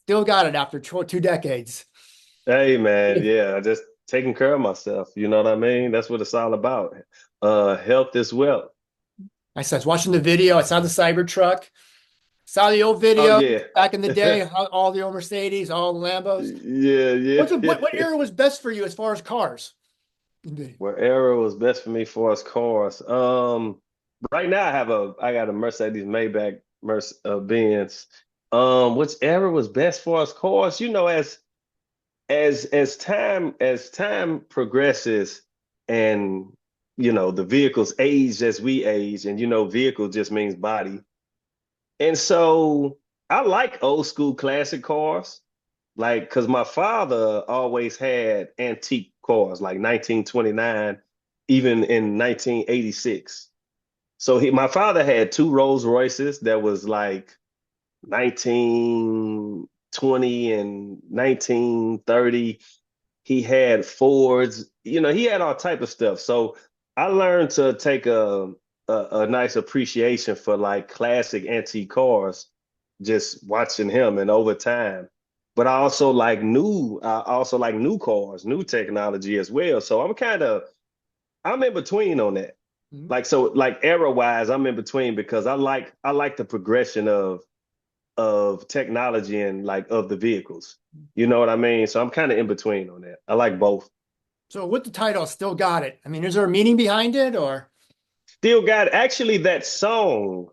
Still got it after 2 decades. Hey man, yeah, just taking care of myself. You know what I mean? That's what it's all about. Health is wealth. I was watching the video. I saw the Cybertruck. Saw the old Oh video yeah. back in the day, all the old Mercedes, all the Lambos. Yeah, yeah, What yeah. era was best for you as far as cars? What era was best for me for as cars? Right now I got a Mercedes Maybach Benz. Which era was best for us cars? You know, as time progresses and the vehicles age as we age, and vehicle just means body. And so I like old school classic cars, like because my father always had antique cars, like 1929, even in 1986. So my father had two Rolls Royces that was like 1920 and 1930. He had Fords, he had all type of stuff. So I learned to take a nice appreciation for like classic antique cars, just watching him and over time. But I also like new cars, new technology as well. So I'm in between on that. Mhm. Like era wise, I'm in between because I like the progression of technology and like of the vehicles. You know what I mean? So I'm kind of in between on that. I like both. So with the title, still got it. I mean, is there a meaning behind it or? Still got it. Actually, that song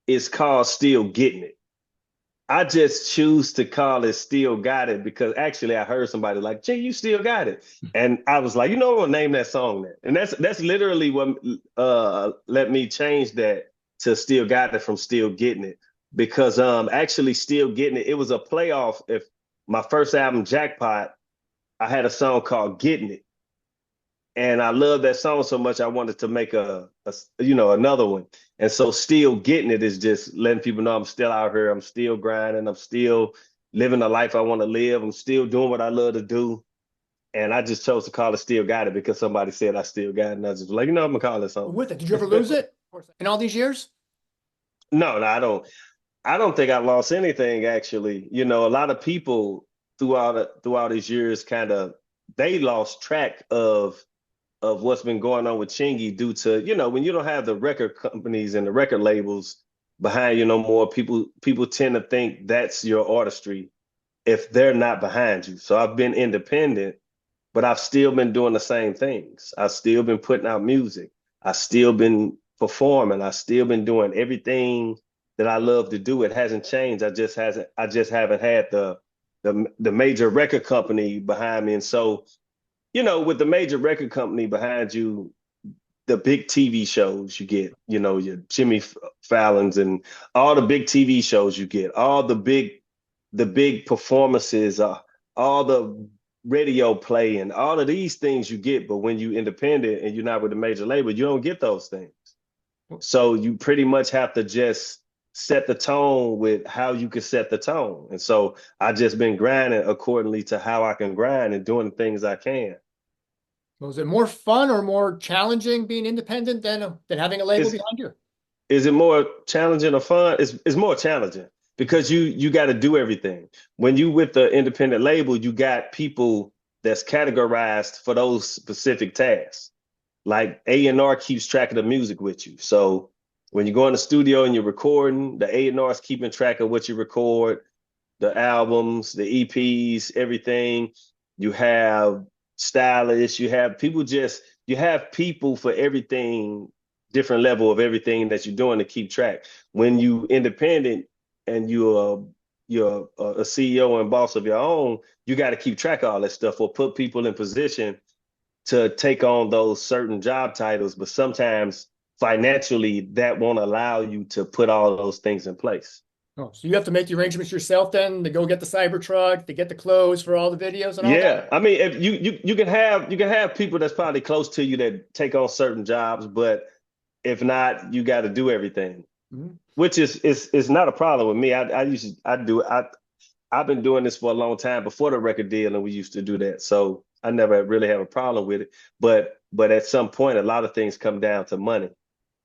is called Still Getting It. I just choose to call it Still Got It because actually I heard somebody like, Jay, you still got it. And I was like, I'm gonna name that song that. And that's literally what let me change that to Still Got It from Still Getting It. Because actually Still Getting It, it was a playoff. If my first album, Jackpot, I had a song called Getting It. And I love that song so much I wanted to make another one. And so still getting it is just letting people know I'm still out here, I'm still grinding, I'm still living the life I want to live, I'm still doing what I love to do. And I just chose to call it Still Got It because somebody said I still got it. And I was just like, I'm gonna call it something. With it, did you ever lose it in all these years? No, no, I don't think I lost anything actually. A lot of people throughout these years kind of they lost track of what's been going on with Chingy due to, when you don't have the record companies and the record labels behind you no more, people tend to think that's your artistry if they're not behind you. So I've been independent, but I've still been doing the same things. I've still been putting out music. I've still been performing. I've still been doing everything that I love to do. It hasn't changed. I just haven't had the major record company behind me. And so with the major record company behind you, the big TV shows you get, your Jimmy Fallon's and all the big TV shows you get, all the big performances, all the radio play and all of these things you get. But when you independent and you're not with a major label, you don't get those things. So you pretty much have to just set the tone with how you can set the tone. And so I just been grinding accordingly to how I can grind and doing the things I can. Was it more fun or more challenging being independent than having a label Is behind you? is it more challenging or fun? It's more challenging because you got to do everything. When you with the independent label, you got people that's categorized for those specific tasks. Like A&R keeps track of the music with you. So when you go in the studio and you're recording, the A&R is keeping track of what you record, the albums, the EPs, everything. You have stylists, you have people for everything, different level of everything that you're doing to keep track. When you independent and you're a CEO and boss of your own, you got to keep track of all that stuff or put people in position to take on those certain job titles. But sometimes financially, that won't allow you to put all those things in place. Oh, so you have to make the arrangements yourself then to go get the Cybertruck, to get the clothes for all the videos and all that? Yeah, I mean, if you can have people that's probably close to you that take on certain jobs, but if not, you got to do everything, Mhm. which is not a problem with me. I used to, I do I've been doing this for a long time before the record deal, and we used to do that, so I never really have a problem with it. But at some point, a lot of things come down to money,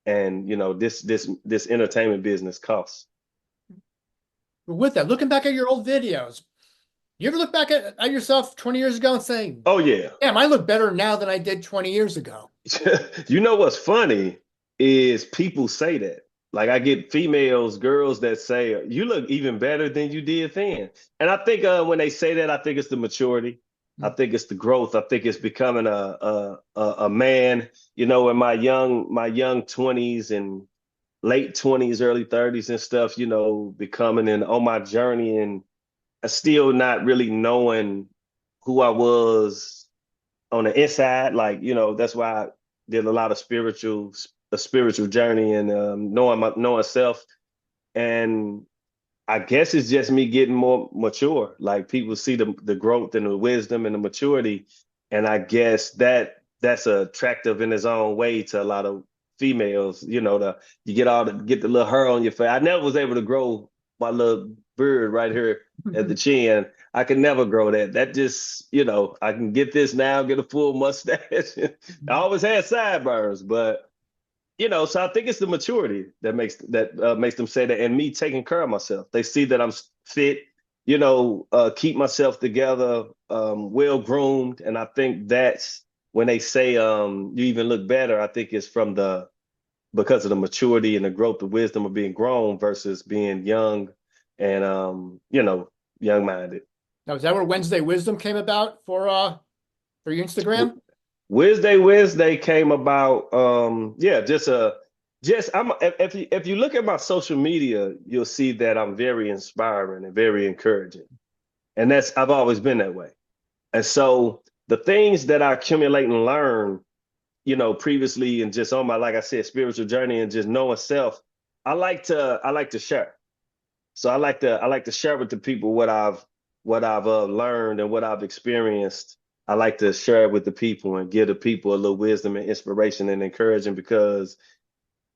and this entertainment business costs. But with that, looking back at your old videos, you ever look back at yourself 20 years ago and saying, Oh yeah. damn, I look better now than I did 20 years ago? You know what's funny is people say that. Like I get females, girls that say, "You look even better than you did then." And I think when they say that, I think it's the maturity. I think it's the growth. I think it's becoming a man. You know, in my young 20s and late 20s, early 30s and stuff. You know, becoming and on my journey and still not really knowing who I was on the inside. Like, you know, that's why I did a lot of a spiritual journey and knowing self. And I guess it's just me getting more mature. Like people see the growth and the wisdom and the maturity. And I guess that's attractive in its own way to a lot of females. You know, you get the little hair on your face. I never was able to grow my little beard right here at the chin. I can never grow that. That just, you know, I can get this now, get a full mustache. I always had sideburns, but you know, so I think it's the maturity that makes them say that, and me taking care of myself. They see that I'm fit, you know, keep myself together, well groomed, and I think that's when they say you even look better. I think it's because of the maturity and the growth, the wisdom of being grown versus being young and you know, young minded. Now, is that where Wednesday Wisdom came about for your Instagram? Wednesday came about. Yeah, just I'm if you look at my social media, you'll see that I'm very inspiring and very encouraging. And I've always been that way. And so the things that I accumulate and learn, you know, previously and just on my, like I said, spiritual journey and just knowing self, I like to share. So I like to share with the people what I've learned and what I've experienced. I like to share it with the people and give the people a little wisdom and inspiration and encouragement because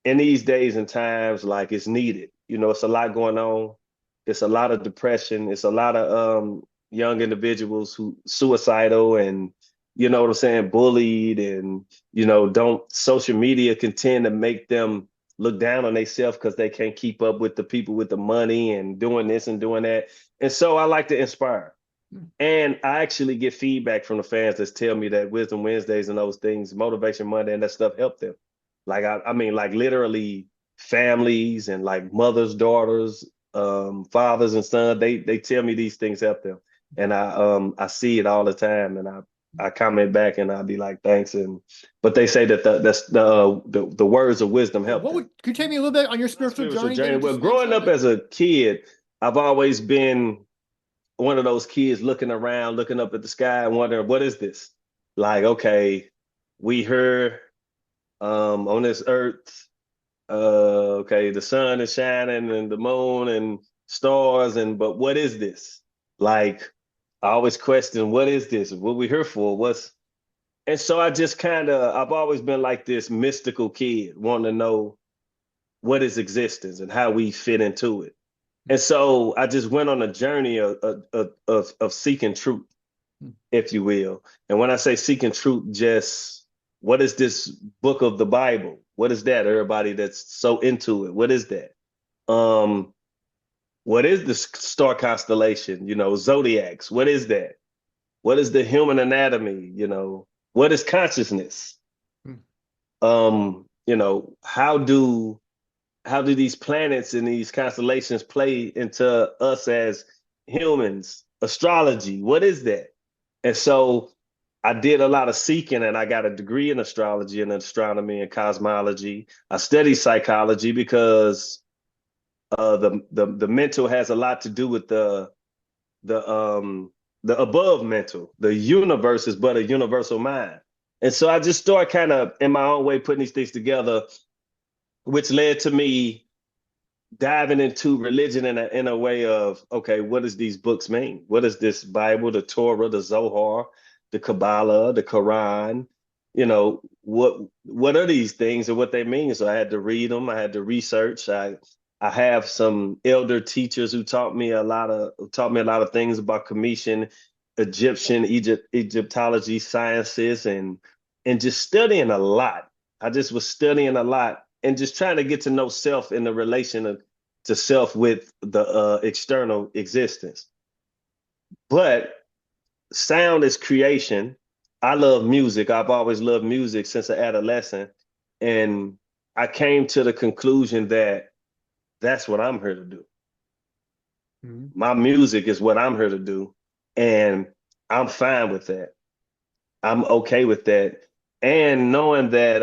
in these days and times, like it's needed. You know, it's a lot going on. It's a lot of depression. It's a lot of young individuals who suicidal and you know what I'm saying, bullied and you know, don't social media can tend to make them look down on themselves because they can't keep up with the people with the money and doing this and doing that. And so I like to inspire. And I actually get feedback from the fans that tell me that Wisdom Wednesdays and those things, Motivation Monday and that stuff help them. Like I mean, like literally families and like mothers, daughters, fathers and sons, they tell me these things help them. And I see it all the time and I comment back and I'll be like, thanks. But they say that the words of wisdom help them. Could you take me a little bit on your spiritual journey? Well, growing up as a kid, I've always been one of those kids looking around, looking up at the sky and wondering, what is this? Like, okay, we here on this earth, okay, the sun is shining and the moon and stars, but what is this? Like, I always question, what is this? What we here for? And so I've always been like this mystical kid, wanting to know what is existence and how we fit into it. And so I just went on a journey of seeking truth, if you will. And when I say seeking truth, just what is this book of the Bible? What is that? Everybody that's so into it, what is that? What is the star constellation? You know, zodiacs. What is that? What is the human anatomy? You know, what is consciousness? You know, how do these planets and these constellations play into us as humans? Astrology, what is that? And so I did a lot of seeking and I got a degree in astrology and astronomy and cosmology. I studied psychology because the mental has a lot to do with the above mental. The universe is but a universal mind. And so I just started kind of in my own way putting these things together, which led to me diving into religion in a way of, okay, what does these books mean? What is this Bible, the Torah, the Zohar, the Kabbalah, the Quran? You know, what are these things and what they mean? So I had to read them. I had to research. I have some elder teachers who taught me a lot of things about Cometian, Egyptology, sciences, and just studying a lot. I just was studying a lot and just trying to get to know self in the relation of to self with the external existence. But sound is creation. I love music. I've always loved music since an adolescent. And I came to the conclusion that that's what I'm here to do. Mhm. My music is what I'm here to do. And I'm fine with that. I'm okay with that. And knowing that,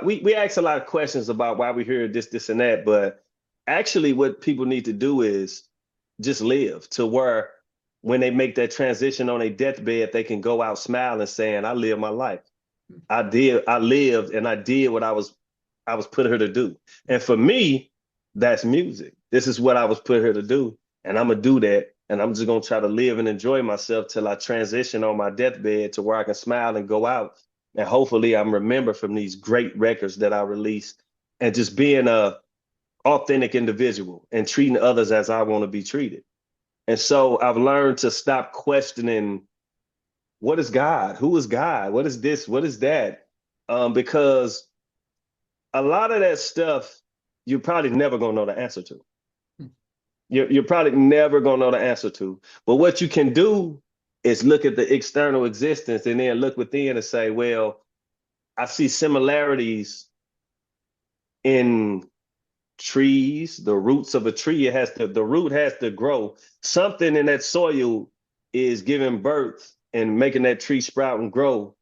we ask a lot of questions about why we're here, this, and that. But actually, what people need to do is just live to where when they make that transition on a deathbed, they can go out smiling, saying, "I lived my life. I lived, and I did what I was put here to do." And for me, that's music. This is what I was put here to do, and I'm gonna do that. And I'm just gonna try to live and enjoy myself till I transition on my deathbed to where I can smile and go out. And hopefully, I'm remembered from these great records that I released, and just being a authentic individual and treating others as I want to be treated. And so I've learned to stop questioning what is God? Who is God? What is this? What is that? Because a lot of that stuff you're probably never gonna know the answer to. You're probably never gonna know the answer to. But what you can do is look at the external existence and then look within and say, well, I see similarities in trees, the roots of a tree. The root has to grow. Something in that soil is giving birth and making that tree sprout and grow.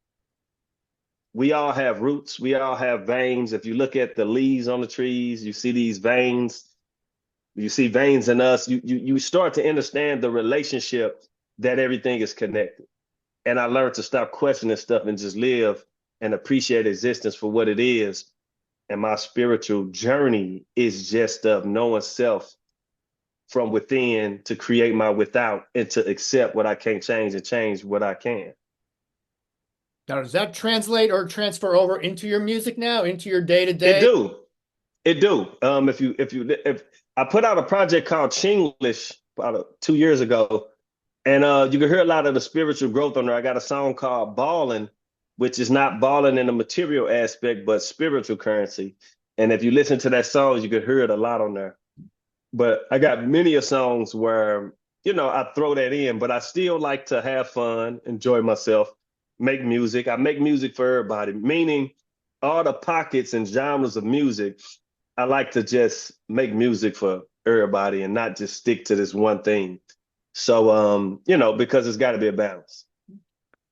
We all have roots. We all have veins. If you look at the leaves on the trees, you see these veins. You see veins in us. You start to understand the relationship that everything is connected. And I learned to stop questioning stuff and just live and appreciate existence for what it is. And my spiritual journey is just of knowing self from within to create my without and to accept what I can't change and change what I can. Now, does that translate or transfer over into your music now, into your day to It day? do. It do. If I put out a project called Chinglish about 2 years ago, and you can hear a lot of the spiritual growth on there. I got a song called Ballin', which is not balling in the material aspect, but spiritual currency. And if you listen to that song, you could hear it a lot on there. But I got many of songs where, I throw that in, but I still like to have fun, enjoy myself, make music. I make music for everybody, meaning all the pockets and genres of music. I like to just make music for everybody and not just stick to this one thing. So, because it's got to be a balance.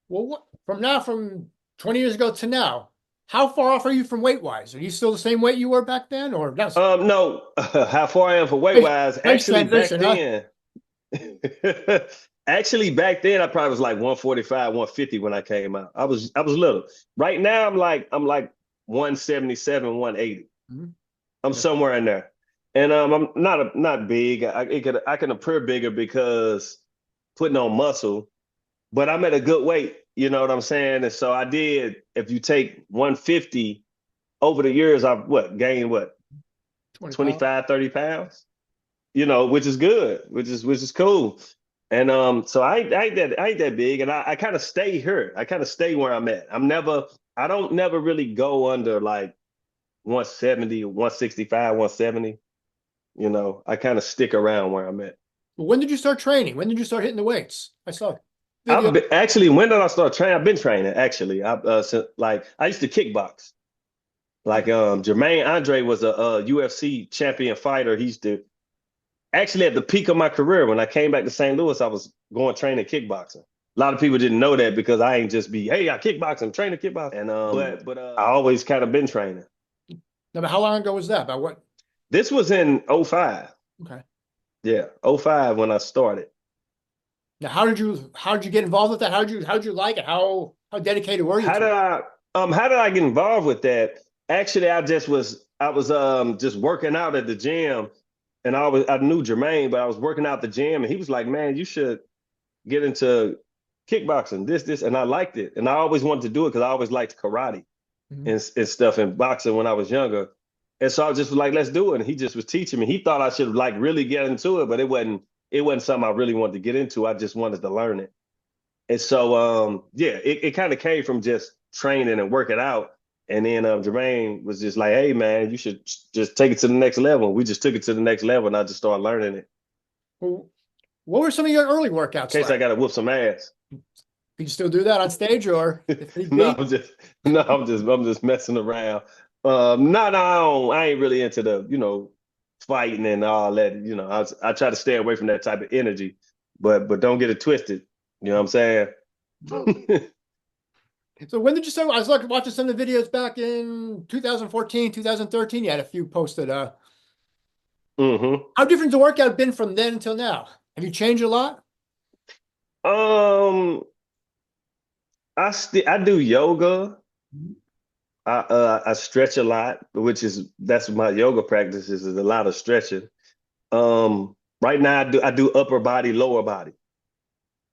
Well, from 20 years ago to now, how far off are you from weight wise? Are you still the same weight you were back then, or that's No, how far I am for weight wise, nice actually back transition, huh? then, actually back then I probably was like 145, 150 when I came out. I was little. Right now I'm like 177, 180. Mhm. I'm somewhere in there. And I'm not big. I can appear bigger because putting on muscle, but I'm at a good weight, you know what I'm saying? And so if you take 150 over the years, I've gained 20 pounds. 25, 30 pounds, which is good, which is cool. And so I ain't that big, and I kind of stay here. I kind of stay where I'm at. I don't never really go under like 170, 165, 170. I kind of stick around where I'm at. But when did you start training? When did you start hitting the weights? I saw video. Actually, when did I start training? I've been training actually. I used to kickbox. Like Jermaine Andre was a UFC champion fighter. He used to actually at the peak of my career when I came back to St. Louis, I was going training kickboxing. A lot of people didn't know that because I ain't just be, hey, I kickbox, I'm training kickboxing. And but I always kind of been training. Now, but how long ago was that? About what? This was in '05. Okay. Yeah, '05 when I started. Now, how did you get involved with that? How did you like it? How dedicated were you How to did it? I get involved with that? Actually, I was just working out at the gym, and I knew Jermaine, but I was working out the gym, and he was like, "Man, you should get into kickboxing, this," and I liked it, and I always wanted to do it because I always liked karate Mhm. and stuff and boxing when I was younger, and so I was just like, "Let's do it." And he just was teaching me. He thought I should like really get into it, but it wasn't something I really wanted to get into. I just wanted to learn it. And so, yeah, it kind of came from just training and working out. And then Jermaine was just like, hey man, you should just take it to the next level. We just took it to the next level and I just started learning it. Well, what were some of your early In workouts case I like? gotta whoop some ass. Can you still do that on stage or if need No, be? I'm just messing around. I ain't really into the, fighting and all that. I try to stay away from that type of energy, but don't get it twisted. You know what I'm saying? So when did you start? I was watching some of the videos back in 2014, 2013. You had a few posted. hmm How different the workout been from then until now? Have you changed a lot? Um, I do yoga. I stretch a lot, that's my yoga practices is a lot of stretching. Right now I do upper body, lower body.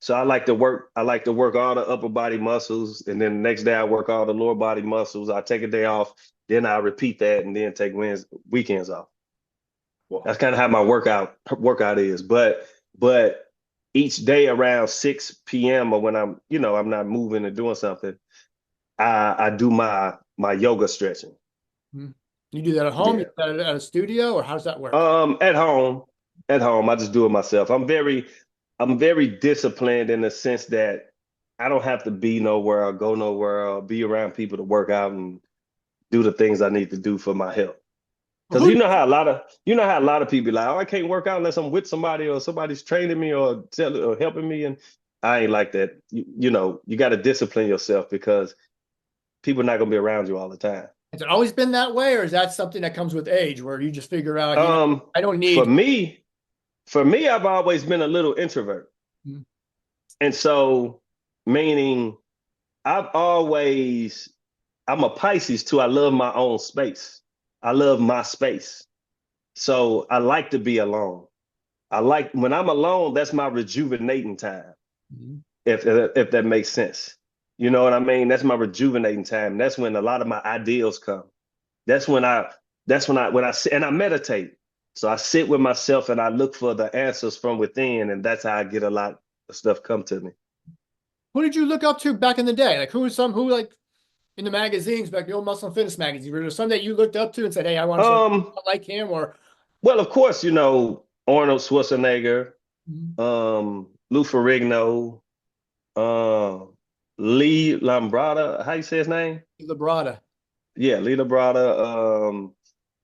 So I like to work all the upper body muscles, and then the next day I work all the lower body muscles. I take a day off, then I repeat that, and then take weekends off. Well, That's kind of how my workout is. But each day around 6 p.m. or when I'm not moving and doing something, I do my yoga stretching. you do that at home? You Yeah. do that at a studio, or how does that work? At home, I just do it myself. I'm very disciplined in the sense that I don't have to be nowhere or go nowhere or be around people to work out and do the things I need to do for my health. Because Who, you know how a lot of people be like, oh, I can't work out unless I'm with somebody or somebody's training me or helping me. And I ain't like that. You got to discipline yourself because people are not gonna be around you all the time. has it always been that way, or is that something that comes with age, where you just figure out, Um, I don't for need. me, for me, I've always been a little introvert. Hmm. And so, meaning I've always, I'm a Pisces too. I love my own space. I love my space. So I like to be alone. I like when I'm alone, that's my rejuvenating time, if that makes sense. You know what I mean? That's my rejuvenating time. That's when a lot of my ideals come. That's when I when I sit and I meditate. So I sit with myself and I look for the answers from within, and that's how I get a lot of stuff come to me. Who did you look up to back in the day? Like who like in the magazines, like the old Muscle and Fitness magazine, were there some that you looked up to and said, hey, I want to sort Um, of like him, or well, of course, Arnold Schwarzenegger, Mhm. Lou Ferrigno, Lee Lambrada. How you say his name? Librata? Yeah, Lee Lambrada.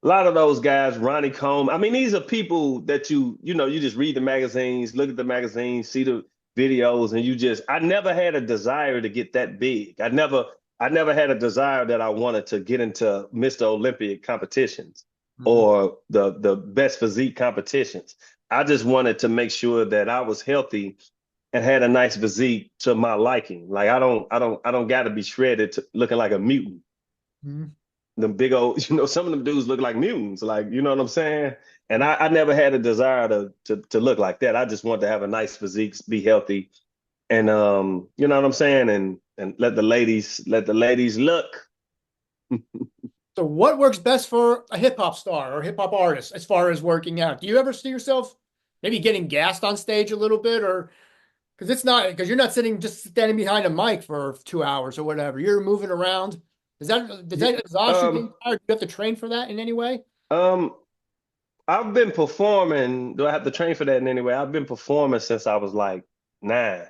A lot of those guys, Ronnie Combs. I mean, these are people that you just read the magazines, look at the magazines, see the videos, and I never had a desire to get that big. I never had a desire that I wanted to get into Mr. Olympia competitions Mhm. or the best physique competitions. I just wanted to make sure that I was healthy and had a nice physique to my liking. Like I don't got to be shredded looking like a mutant. Mhm. Them big old, some of them dudes look like mutants, like, you know what I'm saying? And I never had a desire to look like that. I just wanted to have a nice physique, be healthy, and you know what I'm saying? And let the ladies look. So what works best for a hip hop star or hip hop artist as far as working out? Do you ever see yourself maybe getting gassed on stage a little bit, or because you're not sitting just standing behind a mic for 2 hours or whatever. You're moving around. Does that exhaust you Um, getting tired? Do you have to train for that in any way? um, I've been performing. Do I have to train for that in any way? I've been performing since I was like 9.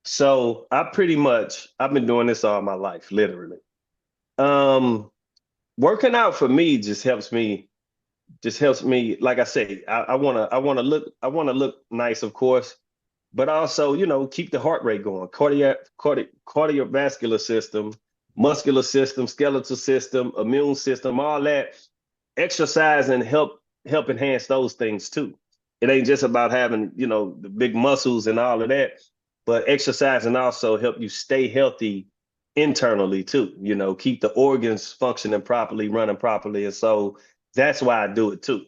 So I've been doing this all my life, literally. Um, Working out for me just helps me, like I say, I want to look nice, of course, but also, keep the heart rate going. Cardiovascular system, muscular system, skeletal system, immune system, all that. Exercise and help enhance those things too. It ain't just about having, the big muscles and all of that, but exercise and also help you stay healthy internally too. Keep the organs functioning properly, running properly. And so that's why I do it too.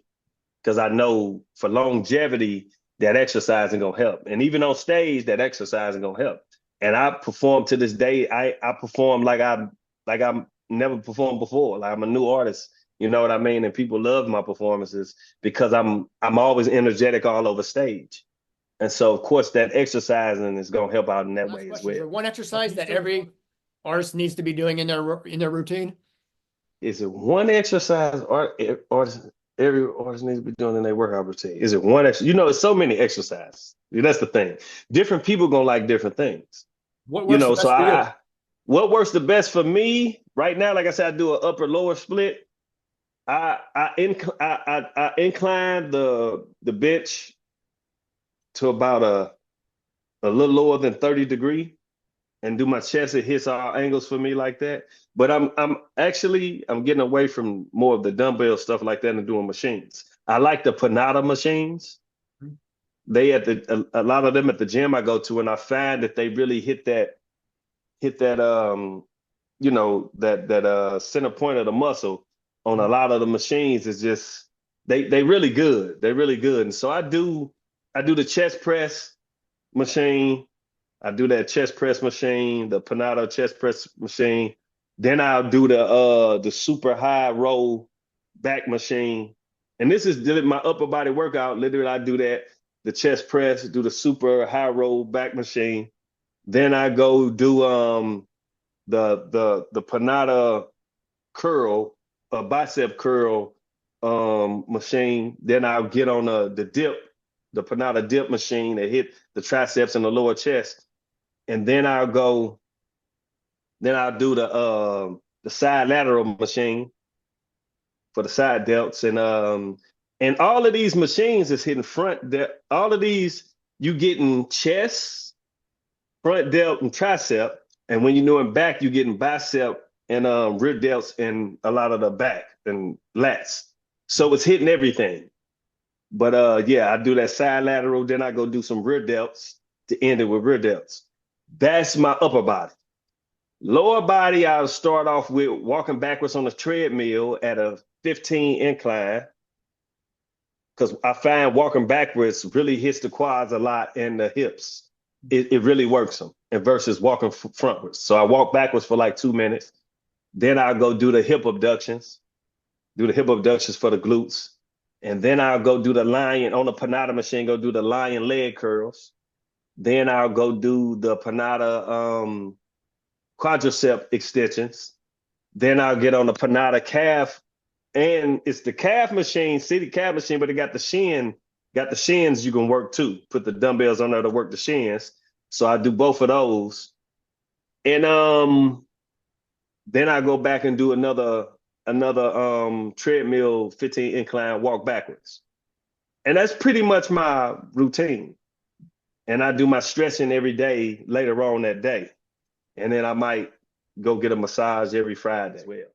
Because I know for longevity, that exercise is gonna help. And even on stage, that exercise is gonna help. And I perform to this day. I perform like I'm never performed before. Like I'm a new artist. You know what I mean? And people love my performances because I'm always energetic all over stage. And so of course that exercising is gonna help out in that Last way as question. Is well. there one exercise that every artist needs to be doing in their routine? Is it one exercise or every artist needs to be doing in their workout routine? Is it one exercise? You know, it's so many exercises. That's the thing. Different people gonna like different things. What You works the know, so best for you? what works the best for me right now? Like I said, I do an upper lower split. I incline the bench to about a little lower than 30 degree and do my chest. It hits all angles for me like that. But I'm getting away from more of the dumbbell stuff like that and doing machines. I like the Panada machines. They at a lot of them at the gym I go to, and I find that they really hit that that center point of the muscle on a lot of the machines. Is just they really good. They're really good. And so I do the chest press machine. I do that chest press machine, the Panado chest press machine. Then I'll do the super high roll back machine. And this is my upper body workout. Literally, I do that, the chest press, do the super high roll back machine. Then I go do the Panada curl, a bicep curl machine. Then I'll get on the dip, the Panada dip machine that hit the triceps and the lower chest. And then I'll do the side lateral machine for the side delts. And all of these machines is hitting front delt. All of these, you getting chest, front delt, and tricep. And when you're doing back, you're getting bicep and rear delts and a lot of the back and lats. So it's hitting everything. But yeah, I do that side lateral, then I go do some rear delts to end it with rear delts. That's my upper body. Lower body, I'll start off with walking backwards on the treadmill at a 15 incline, because I find walking backwards really hits the quads a lot and the hips. It really works them, and versus walking frontwards. So I walk backwards for like 2 minutes. Then I'll go do the hip abductions, for the glutes. And then I'll go do the lion on the Panada machine, go do the lion leg curls. Then I'll go do the Panada quadricep extensions. Then I'll get on the Panada calf, and it's the calf machine, city calf machine, but it got the shins you can work too. Put the dumbbells on there to work the shins. So I do both of those. And then I go back and do another treadmill 15 incline walk backwards. And that's pretty much my routine. And I do my stretching every day later on that day. And then I might go get a massage every Friday as well.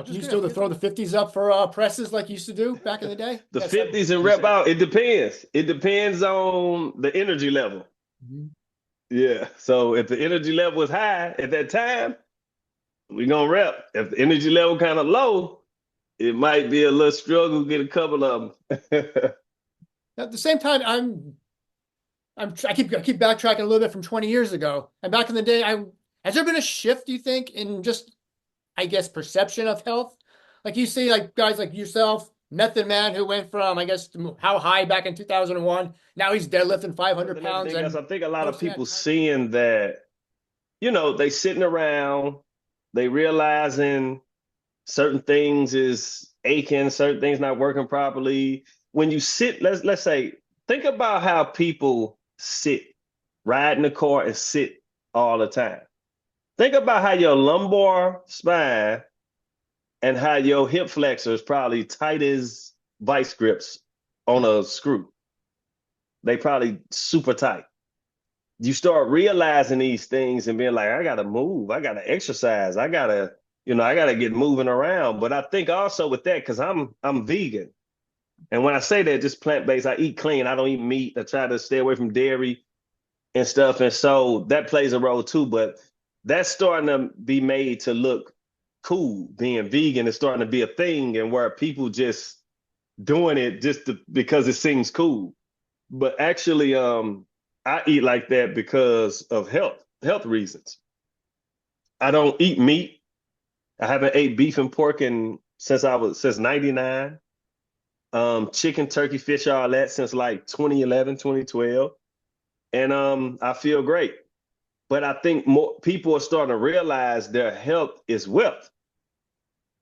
Can you still throw the 50s up for presses like you used to do back in the day? The 50s and rep out, it depends. It depends on the energy level. Mm-hmm. Yeah. So if the energy level is high at that time, we're going to rep. If the energy level kind of low, it might be a little struggle to get a couple of them. At the same time, I keep backtracking a little bit from 20 years ago. And back in the day, has there been a shift, do you think, in just, I guess, perception of health? Like you see, like guys like yourself, Method Man, who went from, I guess, how high back in 2001. Now he's deadlifting 500 pounds. I think a lot of people seeing that, they sitting around, they realizing certain things is aching, certain things not working properly. When you sit, let's say, think about how people sit, ride in the car and sit all the time. Think about how your lumbar spine and how your hip flexor is probably tight as vice grips on a screw. They probably super tight. You start realizing these things and being like, I gotta move, I gotta exercise, I gotta get moving around. But I think also with that, because I'm vegan. And when I say that, just plant-based, I eat clean, I don't eat meat, I try to stay away from dairy and stuff. And so that plays a role too. But that's starting to be made to look cool. Being vegan is starting to be a thing, and where people just doing it because it seems cool. But actually, I eat like that because of health reasons. I don't eat meat. I haven't ate beef and pork since 99. Chicken, turkey, fish, all that since like 2011, 2012. And I feel great. But I think more people are starting to realize their health is wealth.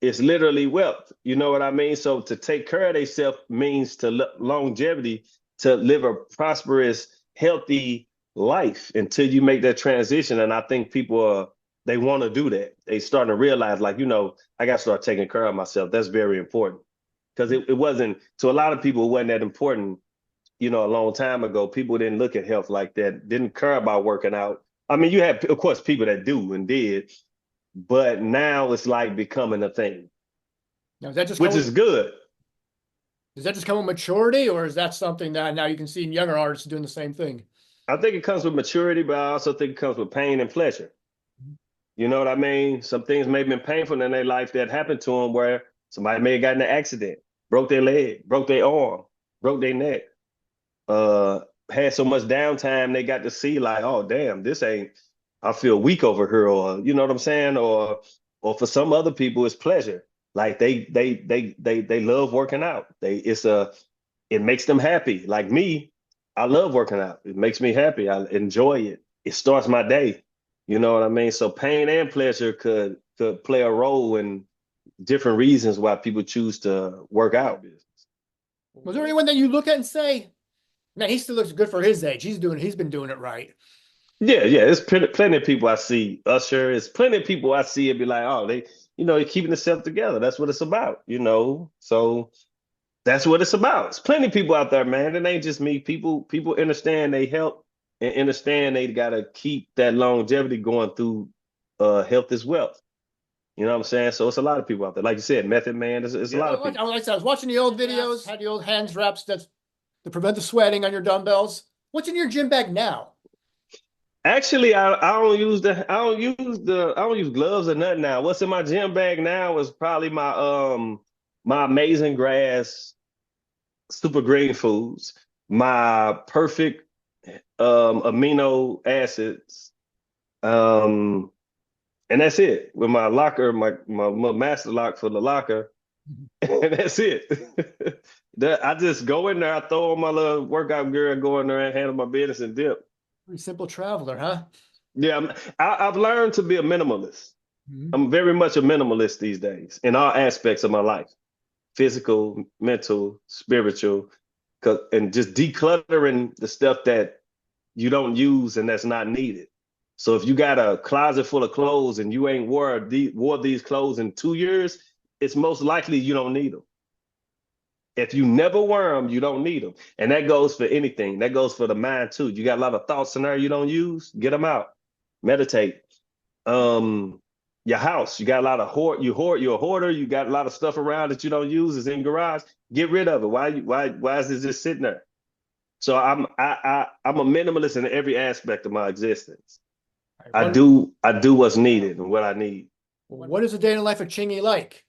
it's literally wealth. You know what I mean? So to take care of themselves means to longevity, to live a prosperous, healthy life until you make that transition. And I think people are they want to do that. They starting to realize, like, I got to start taking care of myself. That's very important because it wasn't to a lot of people. It wasn't that important. A long time ago, people didn't look at health like that. Didn't care about working out. I mean, you have, of course, people that do and did, but now it's like becoming a thing, Now, is that just which is good. does that just come with maturity, or is that something that now you can see in younger artists doing the same thing? I think it comes with maturity, but I also think it comes with pain and pleasure. You know what I mean? Some things may have been painful in their life that happened to them where somebody may have gotten in an accident, broke their leg, broke their arm, broke their neck, had so much downtime they got to see like, oh damn, this ain't I feel weak over here, or you know what I'm saying? Or for some other people it's pleasure. Like they love working out. It makes them happy. Like me, I love working out. It makes me happy. I enjoy it. It starts my day. You know what I mean? So pain and pleasure could play a role in different reasons why people choose to work out. Was there anyone that you look at and say, man, he still looks good for his age. He's been doing it right. Yeah, yeah. There's plenty of people I see. Usher, it's plenty of people I see and be like, oh, they're keeping themselves together. That's what it's about. So that's what it's about. There's plenty of people out there, man. It ain't just me. People understand they help and understand they gotta keep that longevity going through health is wealth. You know what I'm saying? So it's a lot of people out there. Like you said, Method Man, it's a lot of people. Like I said, I was watching the old videos, had the old hands wraps to prevent the sweating on your dumbbells. What's in your gym bag now? Actually, I don't use gloves or nothing now. What's in my gym bag now is probably my amazing grass super green foods, my perfect amino acids, um, and that's it. With my locker, my master lock for the locker, and that's it. I just go in there, I throw on my little workout gear, and go in there and handle my business and dip. Pretty simple traveler, huh? Yeah, I've learned to be a minimalist. Mm-hmm. I'm very much a minimalist these days in all aspects of my life, physical, mental, spiritual, and just decluttering the stuff that you don't use and that's not needed. So if you got a closet full of clothes and you ain't wore these clothes in 2 years, it's most likely you don't need them. If you never wear them, you don't need them. And that goes for anything. That goes for the mind too. You got a lot of thoughts in there you don't use, get them out. Meditate. Your house, you got a lot of you're a hoarder, you got a lot of stuff around that you don't use, is in your garage. Get rid of it. Why is this just sitting there? So I'm a minimalist in every aspect of my existence. I do what's needed and what I need. What is a day in the life of Chingy like?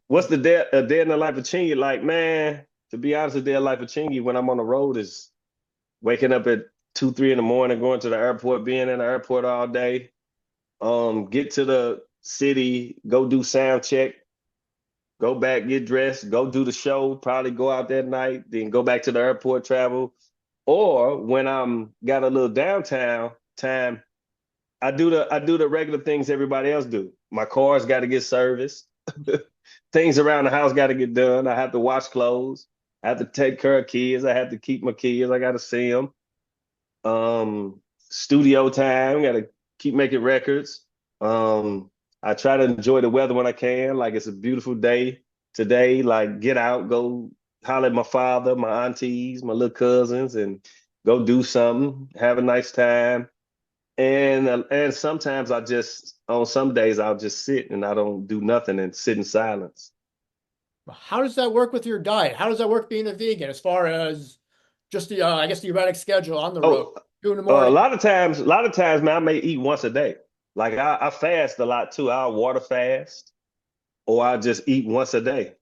What's a day in the life of Chingy like, man? To be honest, a day in the life of Chingy when I'm on the road is waking up at 2, 3 in the morning, going to the airport, being in the airport all day. Get to the city, go do sound check, go back, get dressed, go do the show, probably go out that night, then go back to the airport, travel. Or when I'm got a little downtown time, I do the regular things everybody else do. My car's got to get serviced. Things around the house got to get done. I have to wash clothes. I have to take care of kids. I have to keep my kids. I got to see them. Studio time. Got to keep making records. I try to enjoy the weather when I can. Like it's a beautiful day today. Like get out, go holler at my father, my aunties, my little cousins, and go do something. Have a nice time. And sometimes on some days I'll just sit and I don't do nothing and sit in silence. How does that work with your diet? How does that work being a vegan as far as just the I guess the erratic schedule on the road? 2 in the A morning. lot of times, man, I may eat once a day. Like I fast a lot too. I'll water fast or I'll just eat once a day.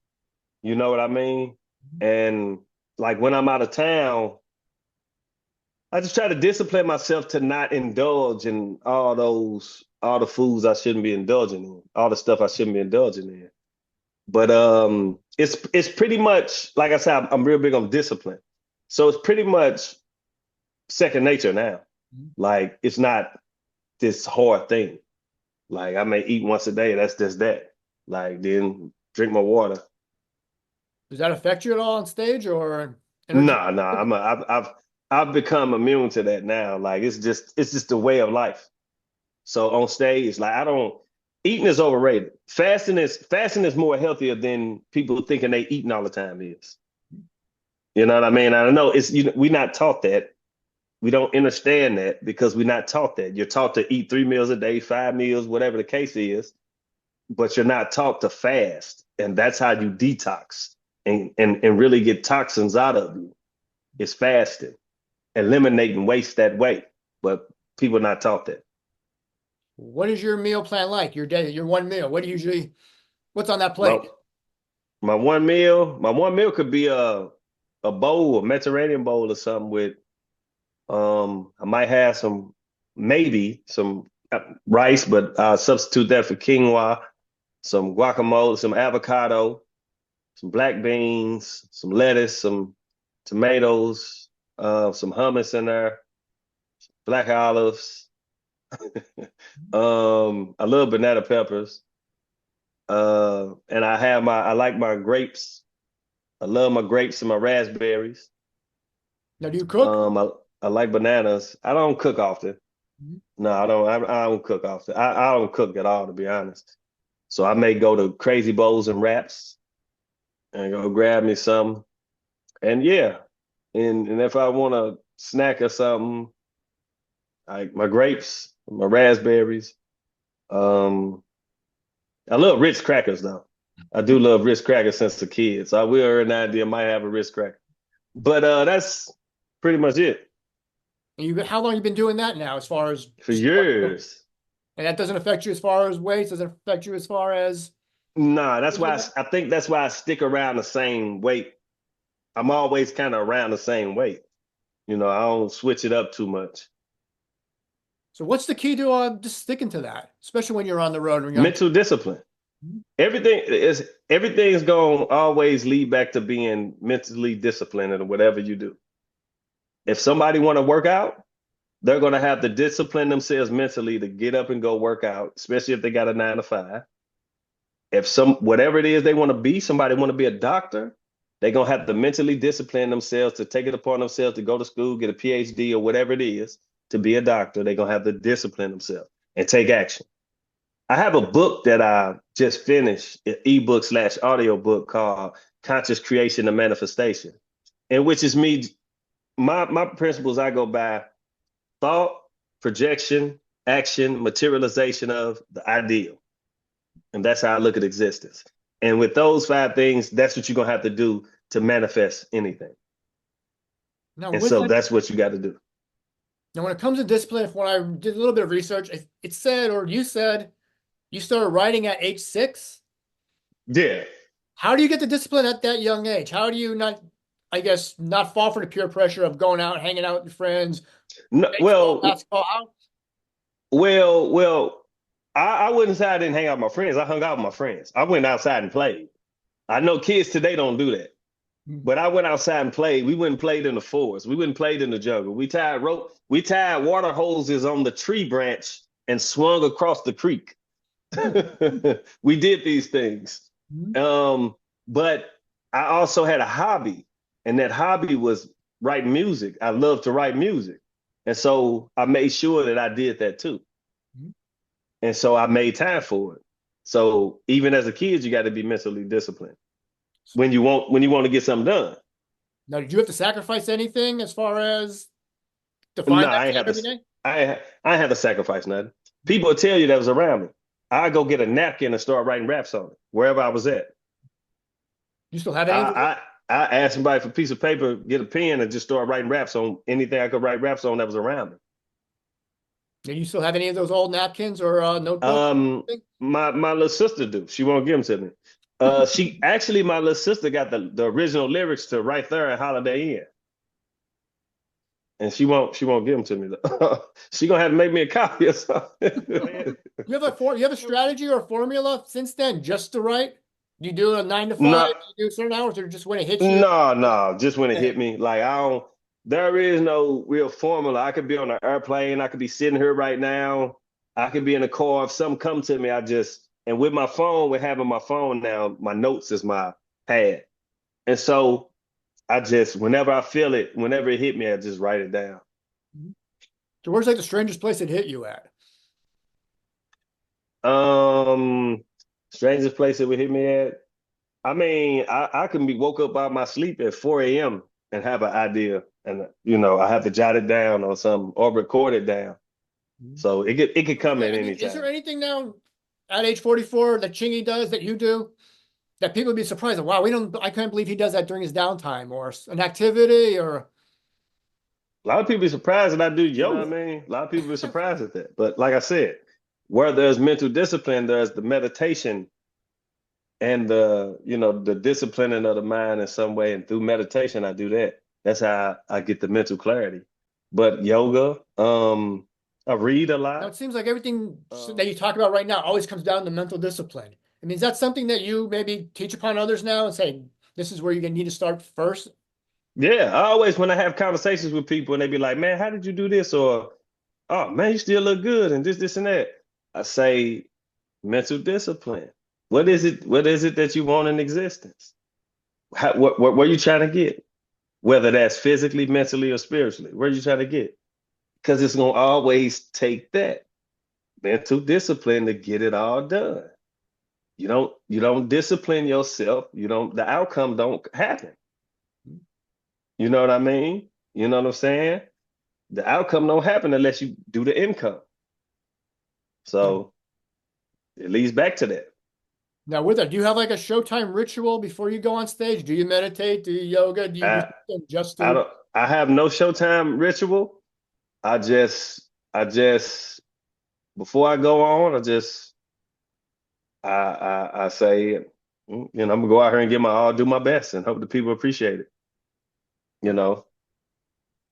You know what I mean? And like when I'm out of town, I just try to discipline myself to not indulge in all the foods I shouldn't be indulging in, all the stuff I shouldn't be indulging in. But it's pretty much like I said, I'm real big on discipline. So it's pretty much second nature now. Like it's not this hard thing. Like I may eat once a day, that's just that. Like then drink my water. Does that affect you at all on stage or energy? Nah, nah. I've become immune to that now. Like it's just a way of life. So on stage, like I don't eating is overrated. Fasting is more healthier than people thinking they eating all the time is. You know what I mean? I know we're not taught that. We don't understand that because we're not taught that. You're taught to eat 3 meals a day, 5 meals, whatever the case is, but you're not taught to fast. And that's how you detox and really get toxins out of you. It's fasting, eliminating waste that way. But people are not taught that. What is your meal plan like? Your day, your one meal. What do you usually, what's on that My plate? my one meal could be a bowl, a Mediterranean bowl or something with I might have maybe some rice, but substitute that for quinoa, some guacamole, some avocado, some black beans, some lettuce, some tomatoes, some hummus in there, black olives. I love banana peppers. And I like my grapes. I love my grapes and my raspberries. Now, do you cook? I like bananas. I don't cook often. Mhm. No, I don't. I don't cook often. I don't cook at all, to be honest. So I may go to Crazy Bowls and Wraps and go grab me some. And yeah, and if I want a snack or something, like my grapes, my raspberries. Um, I love Ritz crackers though. I do love Ritz crackers since a kid. So I will every now and then might have a Ritz cracker. But that's pretty much it And how long you been doing that now, as far as for just, years. and that doesn't affect you as far as weight, doesn't affect you as far as, Nah, that's why I think that's why I stick around the same weight. I'm always kind of around the same weight. I don't switch it up too much. so what's the key to just sticking to that, especially when you're on the road, when you're on. Mental discipline. Everything's going to always lead back to being mentally disciplined in whatever you do. If somebody want to work out, they're going to have to discipline themselves mentally to get up and go work out, especially if they got a 9 to 5. If whatever it is they want to be, somebody want to be a doctor, they're going to have to mentally discipline themselves to take it upon themselves to go to school, get a PhD or whatever it is to be a doctor. They're going to have to discipline themselves and take action. I have a book that I just finished, an ebook/audio book called Conscious Creation and Manifestation, and which is me, my principles I go by: thought, projection, action, materialization of the ideal. And that's how I look at existence. And with those 5 things, that's what you're going to have to do to manifest anything. Now, And with so that, that's what you got to do. now when it comes to discipline, if when I did a little bit of research, it said, or you said, you started writing at age 6. Yeah. How do you get the discipline at that young age? How do you not, I guess, not fall for the peer pressure of going out, hanging out with your friends, No, baseball, well, basketball? How? well, I wouldn't say I didn't hang out with my friends. I hung out with my friends. I went outside and played. I know kids today don't do that. But I went outside and played. We went and played in the forest. We went and played in the jungle. We tied water hoses on the tree branch and swung across the creek. We did these things. But I also had a hobby, and that hobby was writing music. I love to write music. And so I made sure that I did that too. And so I made time for it. So even as a kid, you got to be mentally disciplined when you want to get something done. Now, did you have to sacrifice anything as far as to No, find that I ain't time have every to. day? I ain't have to sacrifice nothing. People will tell you that was around me. I go get a napkin and start writing raps on it wherever I was at. You still have any of those? I I asked somebody for a piece of paper, get a pen, and just start writing raps on anything I could write raps on that was around me. Do you still have any of those old napkins or notebooks? Um, my little sister do. She won't give them to me. She actually, my little sister got the original lyrics to Right There and Holiday Inn, and she won't give them to me though. She gonna have to make me a copy or something. You have a strategy or a formula since then just to write? You do a 9 to 5, No, you do certain hours, or just when it hits you? no. Just when it hit me, like I don't. There is no real formula. I could be on an airplane. I could be sitting here right now. I could be in a car. If something come to me, I just And with my phone, with having my phone now, my notes is my pad. And so I just, whenever I feel it, whenever it hit me, I just write it down. So where's like the strangest place it hit you at? Um, Strangest place that would hit me at. I mean, I can be woke up out of my sleep at 4 a.m. and have an idea, and I have to jot it down or something or record it down. So it could come at any Is there time. anything now at age 44 that Chingy does that you do that people would be surprised at? Wow, I can't believe he does that during his downtime or an activity or A lot of people be surprised that I do yoga. You know what I mean? A lot of people be surprised at that. But like I said, where there's mental discipline, there's the meditation and the disciplining of the mind in some way. And through meditation, I do that. That's how I get the mental clarity. But yoga, I read a now lot. it seems like everything that you talk about right now always comes down to mental discipline. I mean, is that something that you maybe teach upon others now and say, this is where you need to start first? Yeah, I always when I have conversations with people and they be like, "Man, how did you do this?" Or, "Oh, man, you still look good," and this, and that. I say mental discipline. What is it? What is it that you want in existence? What are you trying to get? Whether that's physically, mentally, or spiritually, where are you trying to get? Because it's gonna always take that mental discipline to get it all done. You don't discipline yourself. The outcome don't happen. You know what I mean? You know what I'm saying? The outcome don't happen unless you do the income. So it leads back to that. Now, with that, do you have like a showtime ritual before you go on stage? Do you meditate? Do you yoga? Do you do I something just I to? don't I have no showtime ritual. I just before I go on, I say, I'm gonna go out here and give my all, do my best, and hope the people appreciate it. You know,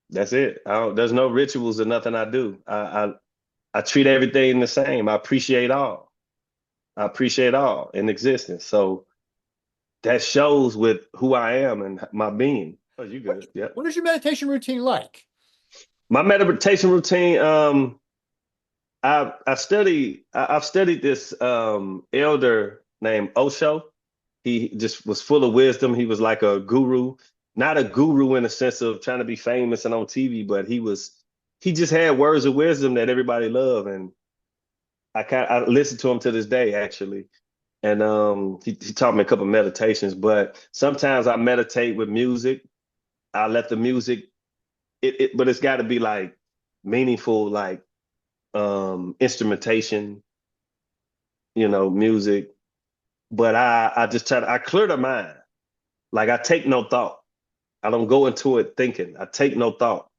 that's it. There's no rituals or nothing I do. I treat everything the same. I appreciate all. I appreciate all in existence. So that shows with who I am and my being. Oh, you What, good? Yeah. what is your meditation routine like? My meditation routine. I've studied this elder named Osho. He just was full of wisdom. He was like a guru, not a guru in the sense of trying to be famous and on TV, but he just had words of wisdom that everybody loved, and I listen to him to this day actually. And he taught me a couple of meditations, but sometimes I meditate with music. I let the music but it's got to be like meaningful, like instrumentation, music. But I just I clear the mind. Like I take no thought. I don't go into it thinking. I take no thought.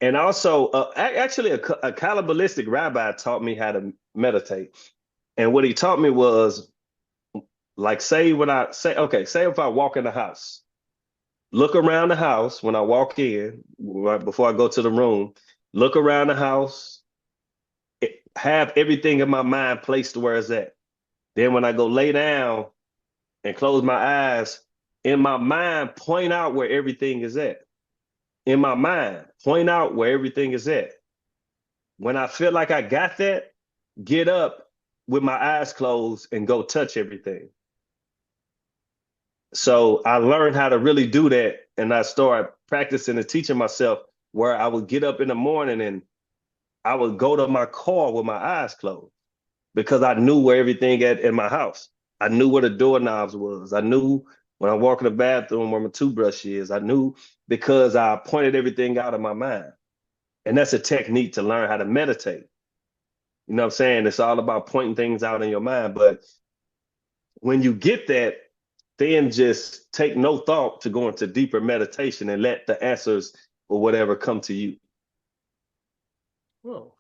And also, actually, a Kabbalistic rabbi taught me how to meditate. And what he taught me was like, say if I walk in the house, look around the house when I walk in, right before I go to the room, look around the house, have everything in my mind placed where it's at. Then when I go lay down and close my eyes, in my mind, point out where everything is at. In my mind, point out where everything is at. When I feel like I got that, get up with my eyes closed and go touch everything. So I learned how to really do that. And I started practicing and teaching myself where I would get up in the morning and I would go to my car with my eyes closed because I knew where everything at in my house. I knew where the doorknobs was. I knew when I walk in the bathroom where my toothbrush is. I knew because I pointed everything out of my mind. And that's a technique to learn how to meditate. You know what I'm saying? It's all about pointing things out in your mind. But when you get that, then just take no thought to go into deeper meditation and let the answers or whatever come to you. Whoa,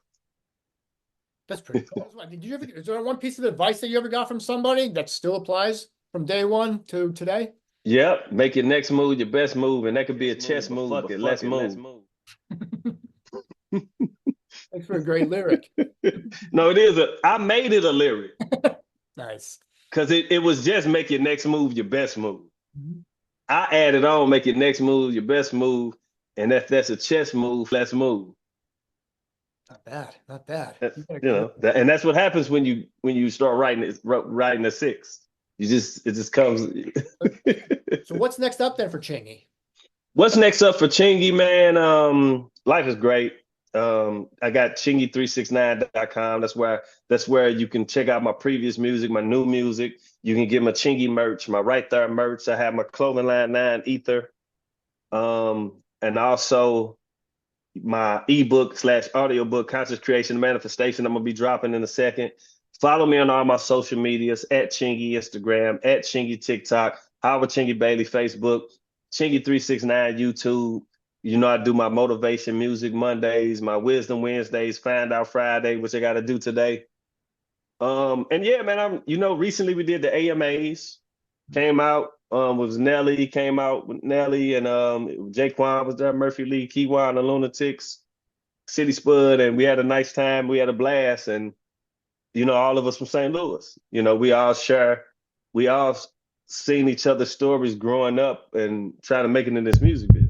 that's pretty cool. Is there one piece of advice that you ever got from somebody that still applies from day one to today? Yep, make your next move your best move, and that could be a chess move. Fuck it, let's move. Thanks for a great lyric. No, I made it a lyric Nice. because it was just make your next move your best move. Mm-hmm. I added on make your next move your best move, and if that's a chess move, let's move. Not bad, not bad. That's, You got a you career. know, and that's what happens when you start writing a six. It just comes. So what's next up then for Chingy? What's next up for Chingy, man? Life is great. I got Chingy369.com. That's where you can check out my previous music, my new music. You can get my Chingy merch, my Right There merch. I have my clothing line, Nine Ether. And also my ebook slash audiobook, Conscious Creation and Manifestation. I'm gonna be dropping in a second. Follow me on all my social medias at Chingy Instagram, at Chingy TikTok, Howard Chingy Bailey Facebook, Chingy369 YouTube. You know, I do my motivation music Mondays, my wisdom Wednesdays, find out Friday, which I got to do today. And yeah, man, recently we did the AMAs, came out, with Nelly, came out with Nelly and Jaquan was there, Murphy Lee, Keywan, the Lunatics, City Spud, and we had a nice time. We had a blast, and all of us from St. Louis. We all seen each other's stories growing up and trying to make it in this music business.